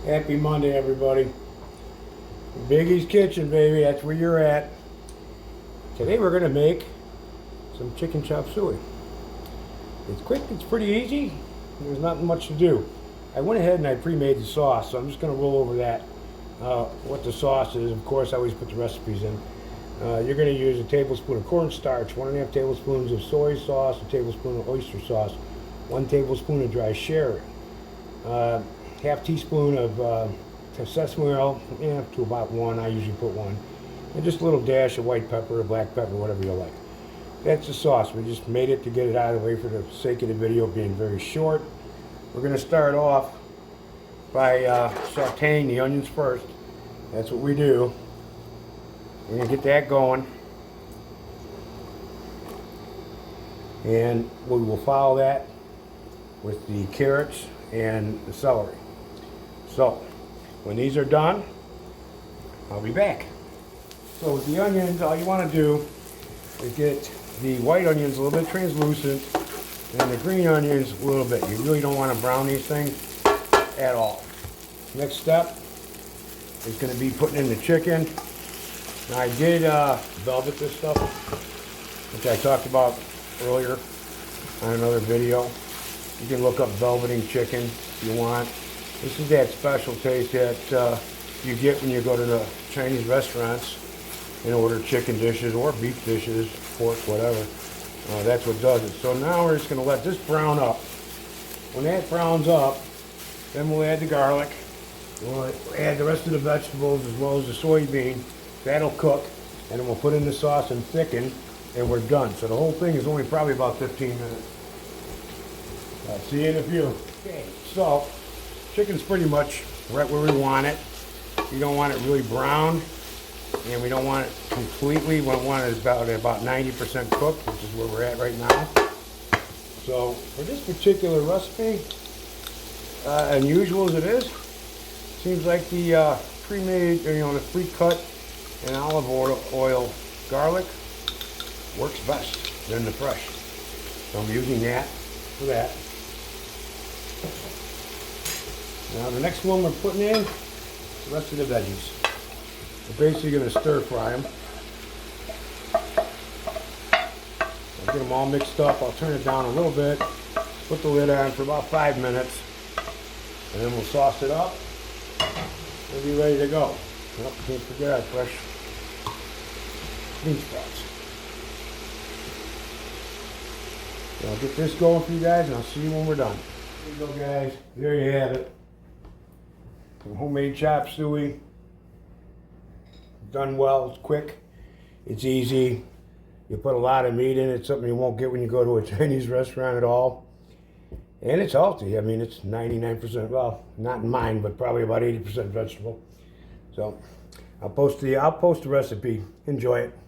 Happy Monday, everybody. Biggie's Kitchen, baby. That's where you're at. Today we're going to make some chicken chop suey. It's quick, it's pretty easy. There's not much to do. I went ahead and I pre-made the sauce, so I'm just going to roll over that. What the sauce is, of course, I always put the recipes in. You're going to use a tablespoon of cornstarch, 1.5 tablespoons of soy sauce, a tablespoon of oyster sauce, 1 tablespoon of dry sherry, half teaspoon of sesame oil, to about 1. I usually put 1, and just a little dash of white pepper or black pepper, whatever you like. That's the sauce. We just made it to get it out of the way for the sake of the video being very short. We're going to start off by sauteing the onions first. That's what we do. We're going to get that going, and we will follow that with the carrots and the celery. So when these are done, I'll be back. So with the onions, all you want to do is get the white onions a little bit translucent and the green onions a little bit. You really don't want to brown these things at all. Next step is going to be putting in the chicken. Now I did velvet this stuff, which I talked about earlier on another video. You can look up velveting chicken if you want. This is that special taste that you get when you go to the Chinese restaurants and order chicken dishes or beef dishes, pork, whatever. That's what does it. So now we're just going to let this brown up. When that browns up, then we'll add the garlic. We'll add the rest of the vegetables as well as the soybean. That'll cook, and then we'll put in the sauce and thicken, and we're done. So the whole thing is only probably about 15 minutes. I'll see you in a few. Okay, so chicken's pretty much right where we want it. We don't want it really brown, and we don't want it completely. We want it about 90% cooked, which is where we're at right now. So for this particular recipe, unusual as it is, seems like the pre-made, the pre-cut and olive oil garlic works best than the fresh. So I'm using that for that. Now the next one we're putting in is the rest of the veggies. We're basically going to stir fry them. I'll get them all mixed up. I'll turn it down a little bit, put the lid on for about 5 minutes, and then we'll sauce it up. We'll be ready to go. Oh, can't forget our fresh bean sprouts. So I'll get this going for you guys, and I'll see you when we're done. There you go, guys. There you have it. Some homemade chop suey. Done well. It's quick. It's easy. You put a lot of meat in it. Something you won't get when you go to a Chinese restaurant at all. And it's healthy. I mean, it's 99%, well, not in mine, but probably about 80% vegetable. So I'll post the recipe. Enjoy it.